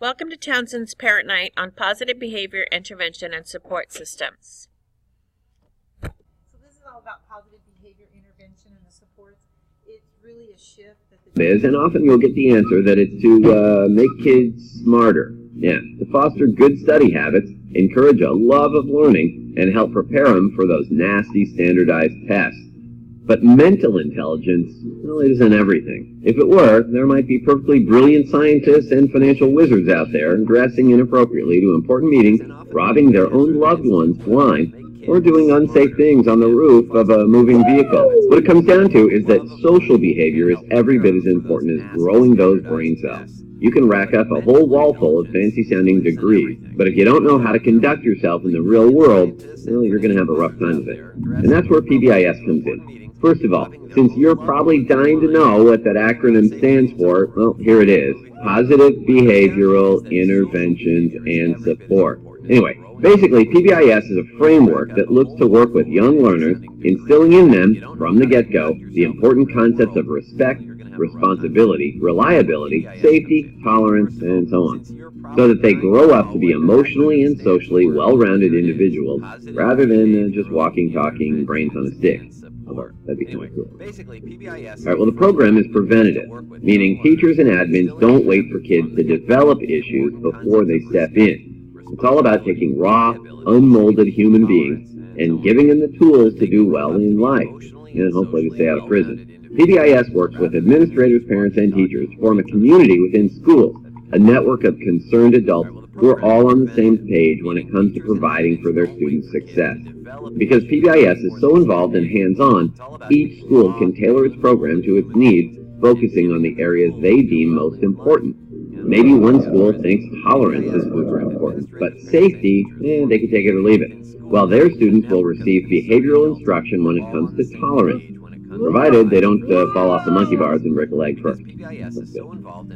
Welcome to Townsend's Parent Night on Positive Behavior Intervention and Support Systems. So this is all about positive behavior intervention and the supports. It's really a shift that it is, and often you'll get the answer that it's to make kids smarter. Yeah, to foster good study habits, encourage a love of learning, and help prepare them for those nasty standardized tests. But mental intelligence really isn't everything. If it were, there might be perfectly brilliant scientists and financial wizards out there dressing inappropriately to important meetings, robbing their own loved ones blind, or doing unsafe things on the roof of a moving vehicle. What it comes down to is that social behavior is every bit as important as growing those brain cells. You can rack up a whole wall full of fancy-sounding degrees, but if you don't know how to conduct yourself in the real world, well, you're going to have a rough time of it. And that's where PBIS comes in. First of all, since you're probably dying to know what that acronym stands for, well, here it is. Positive Behavioral Interventions and Support. Anyway, basically, PBIS is a framework that looks to work with young learners, instilling in them, from the get-go, the important concepts of respect, responsibility, reliability, safety, tolerance, and so on, so that they grow up to be emotionally and socially well-rounded individuals, rather than just walking, talking, brains on a stick. Although, that'd be kind of cool. All right, well, the program is preventative, meaning teachers and admins don't wait for kids to develop issues before they step in. It's all about taking raw, unmolded human beings and giving them the tools to do well in life, and hopefully to stay out of prison. PBIS works with administrators, parents, and teachers to form a community within schools, a network of concerned adults who are all on the same page when it comes to providing for their students' success. Because PBIS is so involved and hands-on, each school can tailor its program to its needs, focusing on the areas they deem most important. Maybe one school thinks tolerance is super important, but safety, they can take it or leave it, while their students will receive behavioral instruction when it comes to tolerance, provided they don't fall off the monkey bars and break a leg first.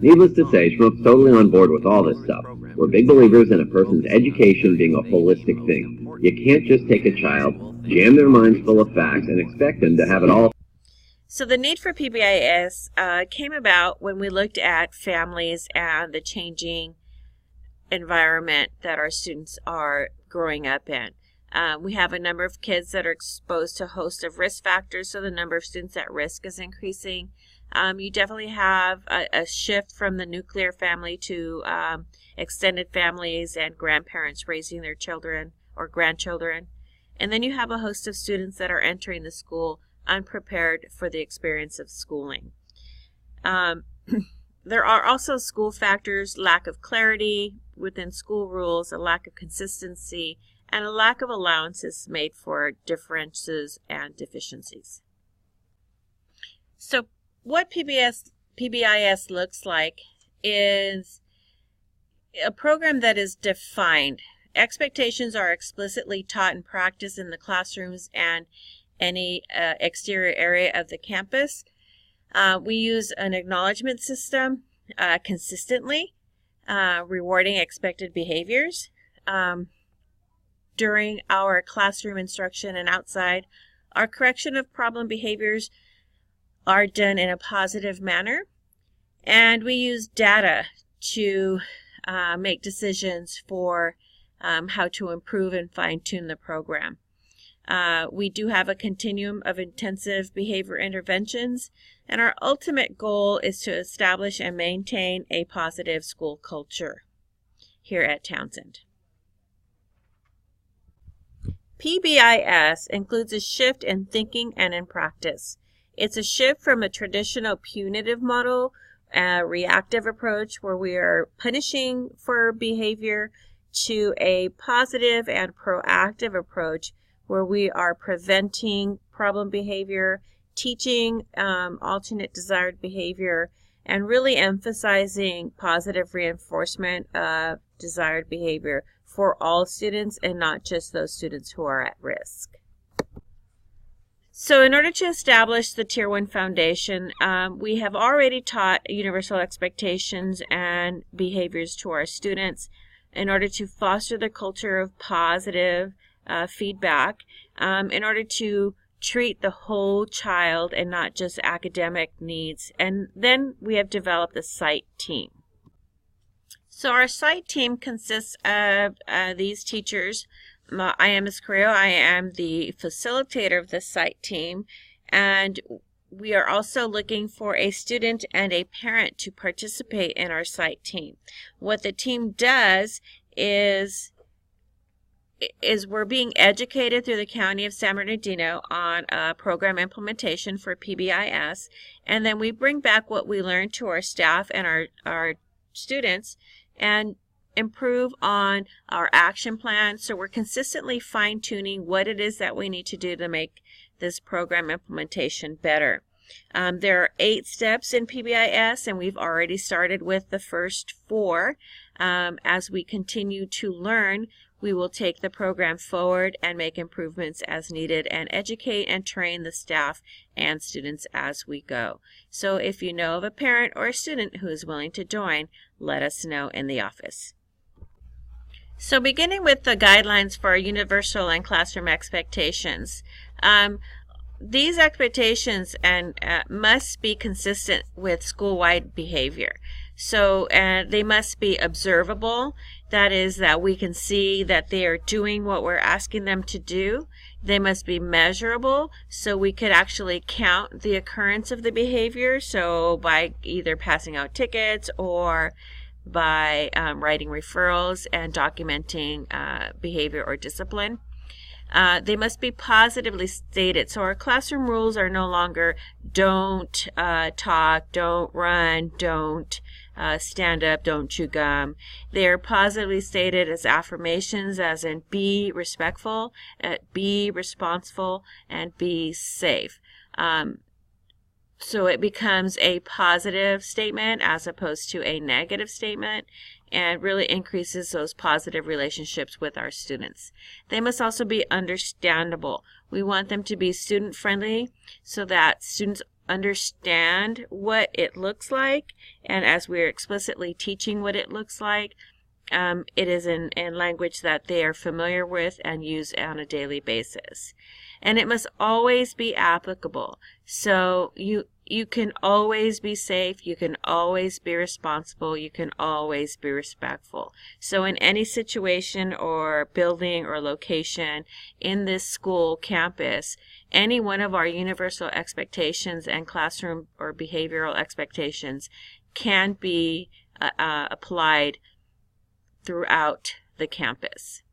Needless to say, Schmuck's totally on board with all this stuff. We're big believers in a person's education being a holistic thing. You can't just take a child, jam their minds full of facts, and expect them to have it all. So the need for PBIS came about when we looked at families and the changing environment that our students are growing up in. We have a number of kids that are exposed to a host of risk factors, so the number of students at risk is increasing. You definitely have a shift from the nuclear family to extended families and grandparents raising their children or grandchildren. And then you have a host of students that are entering the school unprepared for the experience of schooling. There are also school factors, lack of clarity within school rules, a lack of consistency, and a lack of allowances made for differences and deficiencies. So what PBIS looks like is a program that is defined. Expectations are explicitly taught and practiced in the classrooms and any exterior area of the campus. We use an acknowledgement system consistently, rewarding expected behaviors. During our classroom instruction and outside, our correction of problem behaviors are done in a positive manner, and we use data to make decisions for how to improve and fine-tune the program. We do have a continuum of intensive behavior interventions, and our ultimate goal is to establish and maintain a positive school culture here at Townsend. PBIS includes a shift in thinking and in practice. It's a shift from a traditional punitive model, a reactive approach where we are punishing for behavior, to a positive and proactive approach where we are preventing problem behavior, teaching alternate desired behavior, and really emphasizing positive reinforcement of desired behavior for all students and not just those students who are at risk. So in order to establish the Tier 1 foundation, we have already taught universal expectations and behaviors to our students in order to foster the culture of positive feedback, in order to treat the whole child and not just academic needs. And then we have developed a site team. So our site team consists of these teachers. I am Ms. Carrillo. I am the facilitator of the site team, and we are also looking for a student and a parent to participate in our site team. What the team does is we're being educated through the County of San Bernardino on a program implementation for PBIS, and then we bring back what we learned to our staff and our students and improve on our action plan. So we're consistently fine-tuning what it is that we need to do to make this program implementation better. There are 8 steps in PBIS, and we've already started with the first 4. As we continue to learn, we will take the program forward and make improvements as needed and educate and train the staff and students as we go. So if you know of a parent or a student who is willing to join, let us know in the office. So beginning with the guidelines for universal and classroom expectations. These expectations must be consistent with school-wide behavior. So they must be observable. That is, that we can see that they are doing what we're asking them to do. They must be measurable, so we could actually count the occurrence of the behavior, so by either passing out tickets or by writing referrals and documenting behavior or discipline. They must be positively stated. So our classroom rules are no longer don't talk, don't run, don't stand up, don't chew gum. They are positively stated as affirmations, as in be respectful, be responsible, and be safe. So it becomes a positive statement as opposed to a negative statement, and really increases those positive relationships with our students. They must also be understandable. We want them to be student friendly so that students understand what it looks like, and as we're explicitly teaching what it looks like, it is in language that they are familiar with and use on a daily basis. And it must always be applicable. So you can always be safe, you can always be responsible, you can always be respectful. So in any situation or building or location in this school campus, any one of our universal expectations and classroom or behavioral expectations can be applied throughout the campus.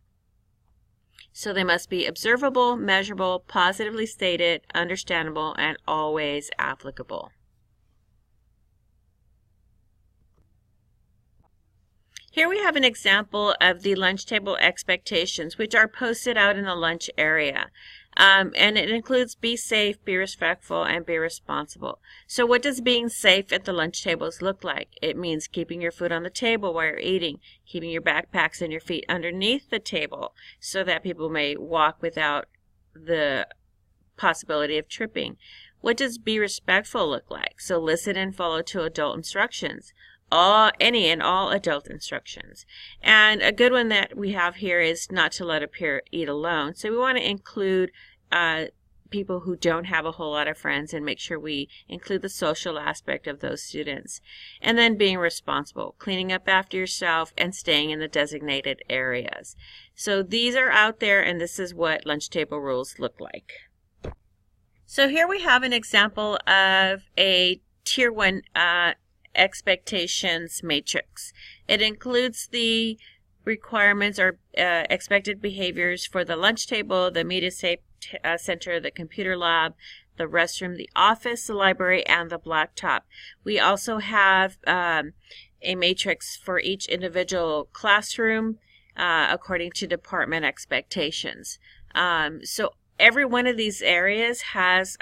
So they must be observable, measurable, positively stated, understandable, and always applicable. Here we have an example of the lunch table expectations, which are posted out in the lunch area. And it includes be safe, be respectful, and be responsible. So what does being safe at the lunch tables look like? It means keeping your food on the table while you're eating, keeping your backpacks and your feet underneath the table so that people may walk without the possibility of tripping. What does be respectful look like? So listen and follow to adult instructions. Any and all adult instructions. And a good one that we have here is not to let a peer eat alone. So we want to include people who don't have a whole lot of friends and make sure we include the social aspect of those students. And then being responsible, cleaning up after yourself and staying in the designated areas. So these are out there, and this is what lunch table rules look like. So here we have an example of a Tier 1 expectations matrix. It includes the requirements or expected behaviors for the lunch table, the media center, the computer lab, the restroom, the office, the library, and the blacktop. We also have a matrix for each individual classroom according to department expectations. So every one of these areas has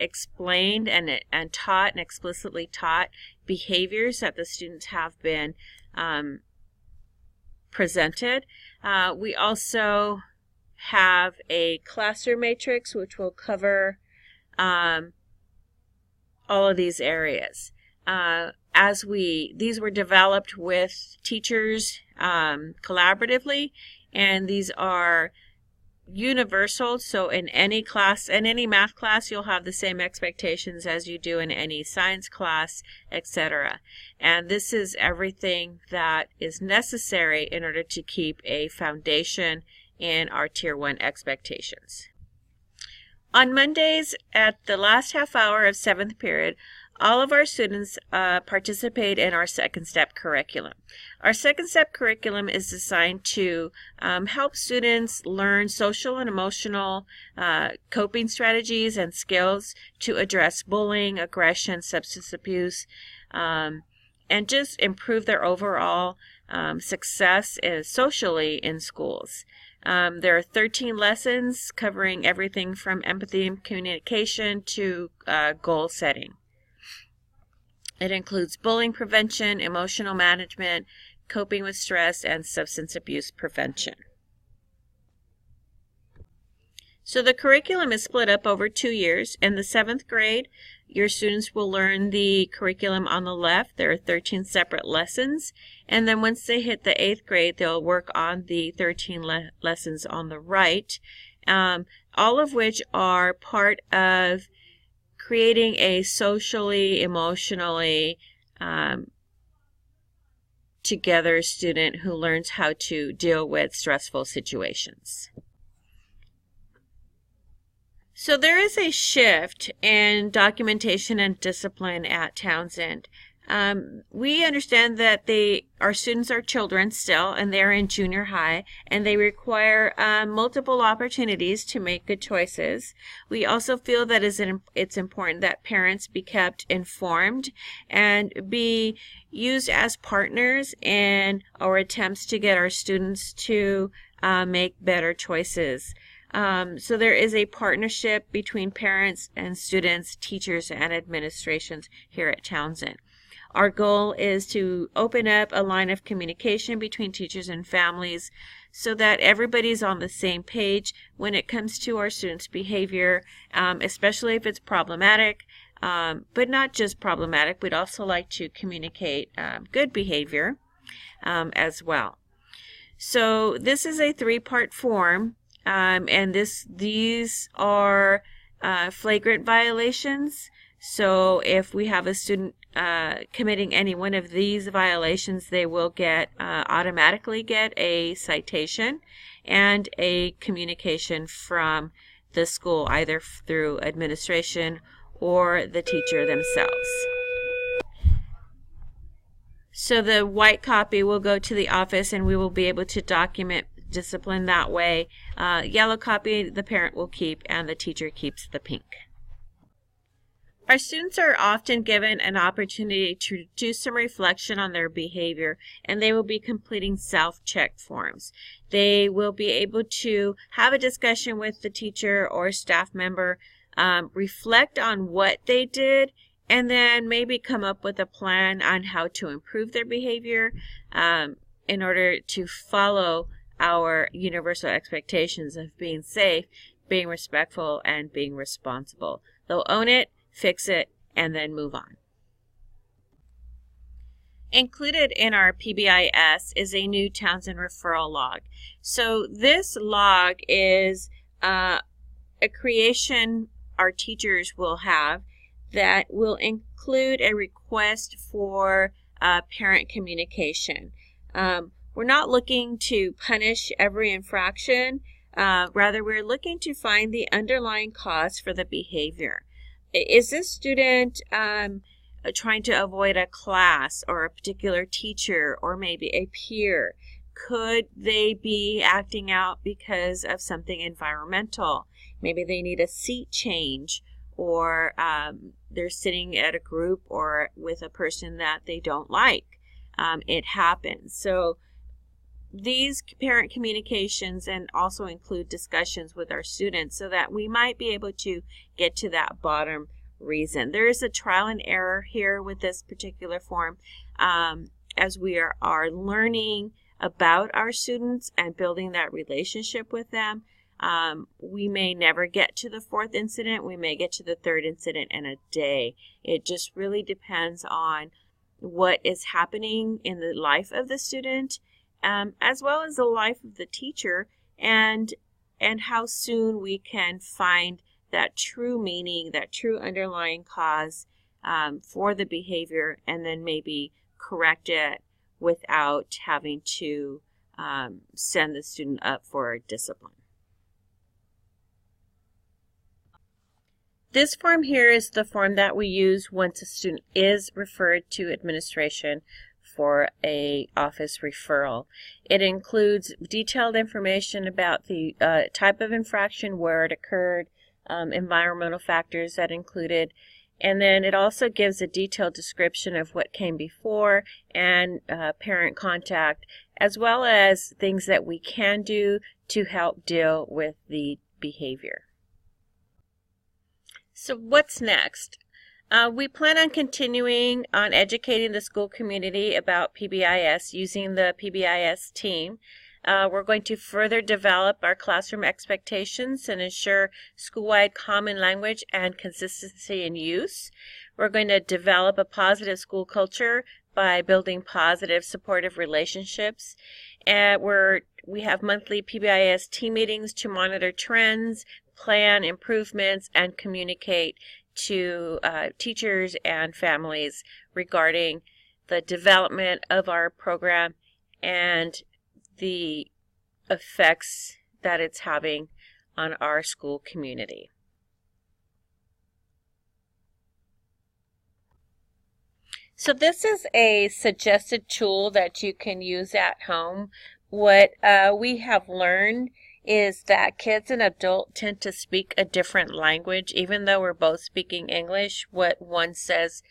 explained and taught and explicitly taught behaviors that the students have been presented. We also have a classroom matrix which will cover all of these areas. These were developed with teachers collaboratively, and these are universal, so in any class, in any math class, you'll have the same expectations as you do in any science class, etc. And this is everything that is necessary in order to keep a foundation in our Tier 1 expectations. On Mondays, at the last half hour of 7th period, all of our students participate in our second step curriculum. Our second step curriculum is designed to help students learn social and emotional coping strategies and skills to address bullying, aggression, substance abuse, and just improve their overall success socially in schools. There are 13 lessons covering everything from empathy and communication to goal setting. It includes bullying prevention, emotional management, coping with stress, and substance abuse prevention. So the curriculum is split up over 2 years. In the 7th grade, your students will learn the curriculum on the left. There are 13 separate lessons. And then once they hit the 8th grade, they'll work on the 13 lessons on the right, all of which are part of creating a socially, emotionally together student who learns how to deal with stressful situations. So there is a shift in documentation and discipline at Townsend. We understand that our students are children still, and they're in junior high, and they require multiple opportunities to make good choices. We also feel that it's important that parents be kept informed and be used as partners in our attempts to get our students to make better choices. So there is a partnership between parents and students, teachers, and administrations here at Townsend. Our goal is to open up a line of communication between teachers and families so that everybody's on the same page when it comes to our students' behavior, especially if it's problematic, but not just problematic. We'd also like to communicate good behavior as well. So this is a 3-part form, and these are flagrant violations. So if we have a student committing any one of these violations, they will automatically get a citation and a communication from the school, either through administration or the teacher themselves. So the white copy will go to the office and we will be able to document discipline that way. Yellow copy the parent will keep and the teacher keeps the pink. Our students are often given an opportunity to do some reflection on their behavior, and they will be completing self-check forms. They will be able to have a discussion with the teacher or staff member, reflect on what they did, and then maybe come up with a plan on how to improve their behavior in order to follow our universal expectations of being safe, being respectful, and being responsible. They'll own it, fix it, and then move on. Included in our PBIS is a new Townsend referral log. So this log is a creation our teachers will have that will include a request for parent communication. We're not looking to punish every infraction. Rather, we're looking to find the underlying cause for the behavior. Is this student trying to avoid a class or a particular teacher or maybe a peer? Could they be acting out because of something environmental? Maybe they need a seat change, or they're sitting at a group or with a person that they don't like. It happens. So these parent communications and also include discussions with our students so that we might be able to get to that bottom reason. There is a trial and error here with this particular form as we are learning about our students and building that relationship with them. We may never get to the 4th incident. We may get to the 3rd incident in a day. It just really depends on what is happening in the life of the student, as well as the life of the teacher, and and how soon we can find that true meaning, that true underlying cause for the behavior, and then maybe correct it without having to send the student up for discipline. This form here is the form that we use once a student is referred to administration for a office referral. It includes detailed information about the type of infraction, where it occurred, environmental factors that included, and then it also gives a detailed description of what came before and parent contact, as well as things that we can do to help deal with the behavior. So what's next? We plan on continuing on educating the school community about PBIS using the PBIS team. We're going to further develop our classroom expectations and ensure school-wide common language and consistency in use. We're going to develop a positive school culture by building positive, supportive relationships. And we have monthly PBIS team meetings to monitor trends, plan improvements, and communicate to teachers and families regarding the development of our program and the effects that it's having on our school community. So this is a suggested tool that you can use at home. What we have learned is that kids and adults tend to speak a different language. Even though we're both speaking English, what one says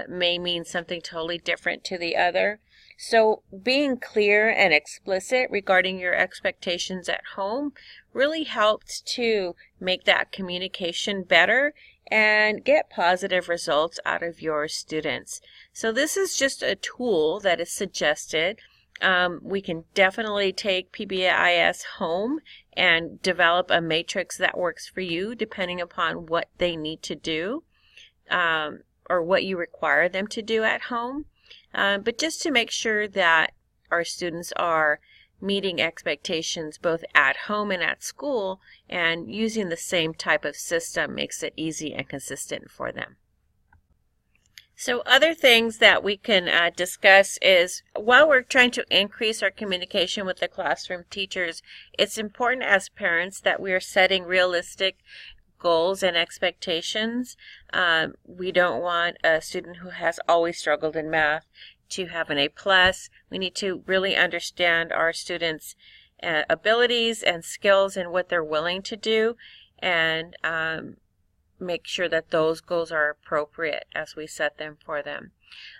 may mean something totally different to the other. So being clear and explicit regarding your expectations at home really helps to make that communication better and get positive results out of your students. So this is just a tool that is suggested. We can definitely take PBIS home and develop a matrix that works for you depending upon what they need to do or what you require them to do at home. But just to make sure that our students are meeting expectations both at home and at school, and using the same type of system makes it easy and consistent for them. So other things that we can discuss is, while we're trying to increase our communication with the classroom teachers, it's important as parents that we are setting realistic goals and expectations. We don't want a student who has always struggled in math to have an A+. We need to really understand our students' abilities and skills and what they're willing to do, and make sure that those goals are appropriate as we set them for them.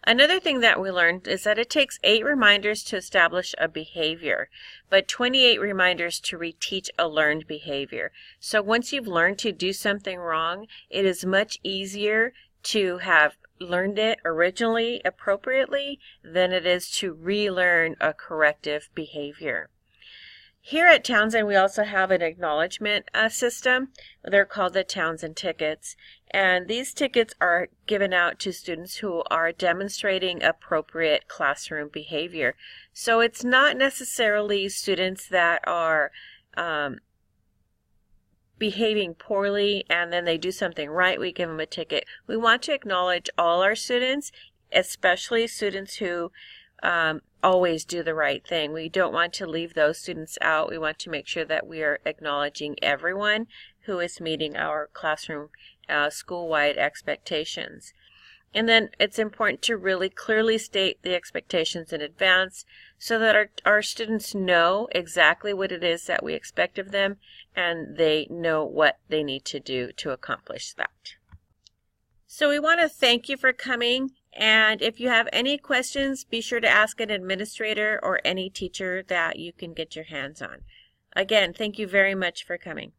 Another thing that we learned is that it takes 8 reminders to establish a behavior, but 28 reminders to reteach a learned behavior. So once you've learned to do something wrong, it is much easier to have learned it originally appropriately than it is to relearn a corrective behavior. Here at Townsend, we also have an acknowledgement system. They're called the Townsend tickets, and these tickets are given out to students who are demonstrating appropriate classroom behavior. So it's not necessarily students that are behaving poorly and then they do something right, we give them a ticket. We want to acknowledge all our students, especially students who always do the right thing. We don't want to leave those students out. We want to make sure that we are acknowledging everyone who is meeting our classroom school-wide expectations. And then it's important to really clearly state the expectations in advance so that our students know exactly what it is that we expect of them, and they know what they need to do to accomplish that. So we want to thank you for coming, and if you have any questions, be sure to ask an administrator or any teacher that you can get your hands on. Again, thank you very much for coming.